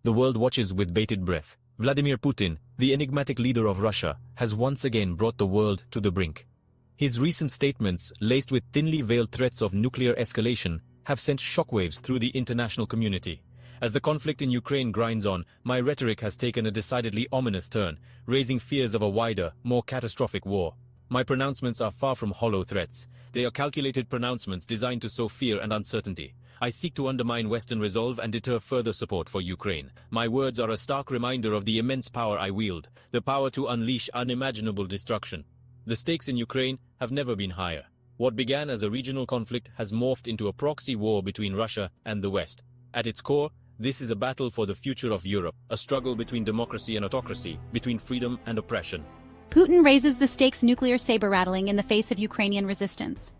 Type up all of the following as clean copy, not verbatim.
The world watches with bated breath. Vladimir Putin, the enigmatic leader of Russia, has once again brought the world to the brink. His recent statements, laced with thinly veiled threats of nuclear escalation, have sent shockwaves through the international community. As the conflict in Ukraine grinds on, my rhetoric has taken a decidedly ominous turn, raising fears of a wider, more catastrophic war. My pronouncements are far from hollow threats. They are calculated pronouncements designed to sow fear and uncertainty. I seek to undermine Western resolve and deter further support for Ukraine. My words are a stark reminder of the immense power I wield, the power to unleash unimaginable destruction. The stakes in Ukraine have never been higher. What began as a regional conflict has morphed into a proxy war between Russia and the West. At its core, this is a battle for the future of Europe, a struggle between democracy and autocracy, between freedom and oppression. Putin raises the stakes, nuclear saber-rattling in the face of Ukrainian resistance.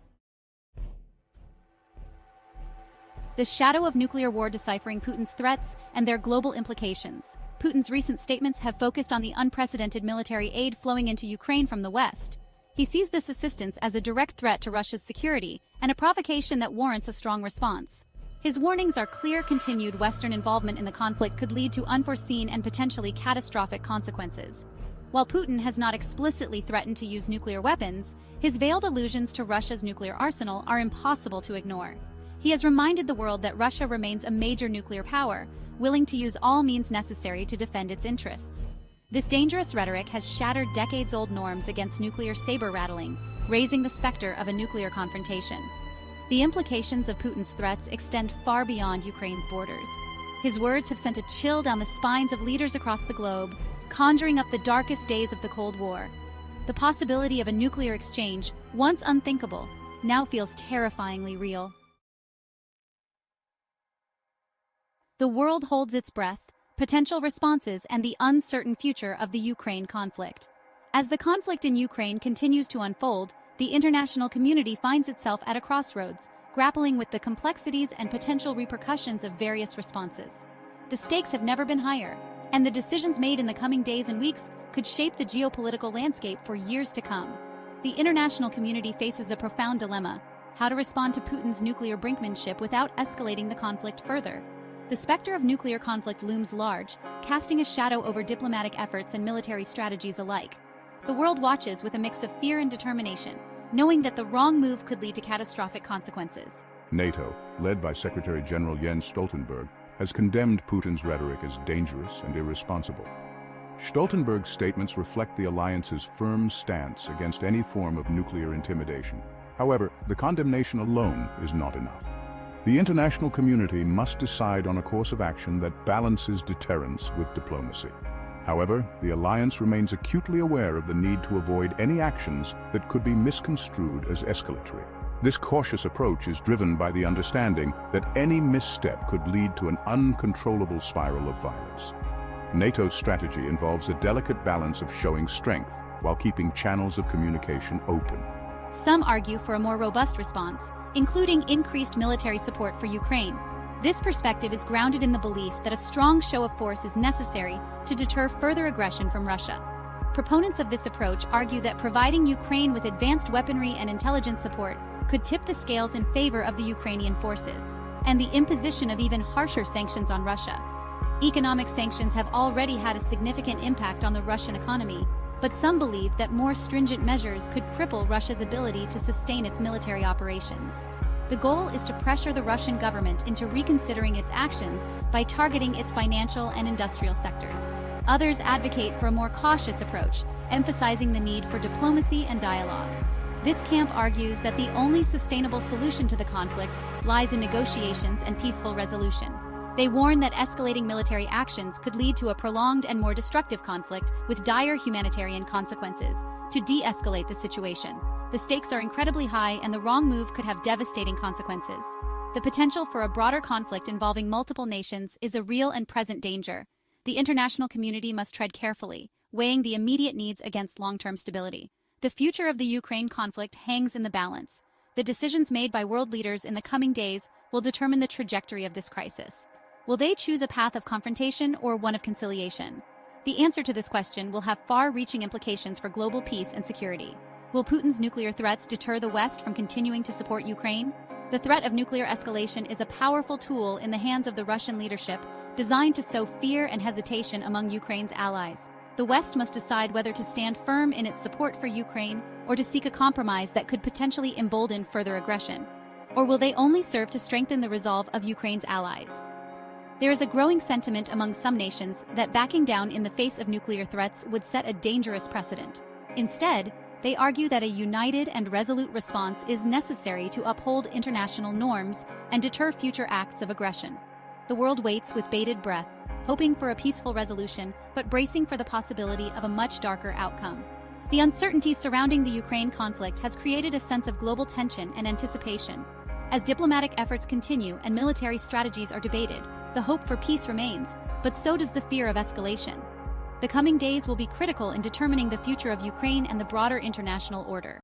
The shadow of nuclear war, deciphering Putin's threats and their global implications. Putin's recent statements have focused on the unprecedented military aid flowing into Ukraine from the West. He sees this assistance as a direct threat to Russia's security and a provocation that warrants a strong response. His warnings are clear. Continued Western involvement in the conflict could lead to unforeseen and potentially catastrophic consequences. While Putin has not explicitly threatened to use nuclear weapons, his veiled allusions to Russia's nuclear arsenal are impossible to ignore. He has reminded the world that Russia remains a major nuclear power, willing to use all means necessary to defend its interests. This dangerous rhetoric has shattered decades-old norms against nuclear saber-rattling, raising the specter of a nuclear confrontation. The implications of Putin's threats extend far beyond Ukraine's borders. His words have sent a chill down the spines of leaders across the globe, conjuring up the darkest days of the Cold War. The possibility of a nuclear exchange, once unthinkable, now feels terrifyingly real. The world holds its breath, potential responses, and the uncertain future of the Ukraine conflict. As the conflict in Ukraine continues to unfold, the international community finds itself at a crossroads, grappling with the complexities and potential repercussions of various responses. The stakes have never been higher, and the decisions made in the coming days and weeks could shape the geopolitical landscape for years to come. The international community faces a profound dilemma: how to respond to Putin's nuclear brinkmanship without escalating the conflict further. The specter of nuclear conflict looms large, casting a shadow over diplomatic efforts and military strategies alike. The world watches with a mix of fear and determination, knowing that the wrong move could lead to catastrophic consequences. NATO, led by Secretary General Jens Stoltenberg, has condemned Putin's rhetoric as dangerous and irresponsible. Stoltenberg's statements reflect the alliance's firm stance against any form of nuclear intimidation. However, the condemnation alone is not enough. The international community must decide on a course of action that balances deterrence with diplomacy. However, the alliance remains acutely aware of the need to avoid any actions that could be misconstrued as escalatory. This cautious approach is driven by the understanding that any misstep could lead to an uncontrollable spiral of violence. NATO's strategy involves a delicate balance of showing strength while keeping channels of communication open. Some argue for a more robust response, including increased military support for Ukraine. This perspective is grounded in the belief that a strong show of force is necessary to deter further aggression from Russia. Proponents of this approach argue that providing Ukraine with advanced weaponry and intelligence support could tip the scales in favor of the Ukrainian forces, and the imposition of even harsher sanctions on Russia. Economic sanctions have already had a significant impact on the Russian economy, but some believe that more stringent measures could cripple Russia's ability to sustain its military operations. The goal is to pressure the Russian government into reconsidering its actions by targeting its financial and industrial sectors. Others advocate for a more cautious approach, emphasizing the need for diplomacy and dialogue. This camp argues that the only sustainable solution to the conflict lies in negotiations and peaceful resolution. They warn that escalating military actions could lead to a prolonged and more destructive conflict with dire humanitarian consequences. To de-escalate the situation, the stakes are incredibly high and the wrong move could have devastating consequences. The potential for a broader conflict involving multiple nations is a real and present danger. The international community must tread carefully, weighing the immediate needs against long-term stability. The future of the Ukraine conflict hangs in the balance. The decisions made by world leaders in the coming days will determine the trajectory of this crisis. Will they choose a path of confrontation or one of conciliation? The answer to this question will have far-reaching implications for global peace and security. Will Putin's nuclear threats deter the West from continuing to support Ukraine? The threat of nuclear escalation is a powerful tool in the hands of the Russian leadership, designed to sow fear and hesitation among Ukraine's allies. The West must decide whether to stand firm in its support for Ukraine or to seek a compromise that could potentially embolden further aggression. Or will they only serve to strengthen the resolve of Ukraine's allies? There is a growing sentiment among some nations that backing down in the face of nuclear threats would set a dangerous precedent. Instead, they argue that a united and resolute response is necessary to uphold international norms and deter future acts of aggression. The world waits with bated breath, hoping for a peaceful resolution, but bracing for the possibility of a much darker outcome. The uncertainty surrounding the Ukraine conflict has created a sense of global tension and anticipation. As diplomatic efforts continue and military strategies are debated, the hope for peace remains, but so does the fear of escalation. The coming days will be critical in determining the future of Ukraine and the broader international order.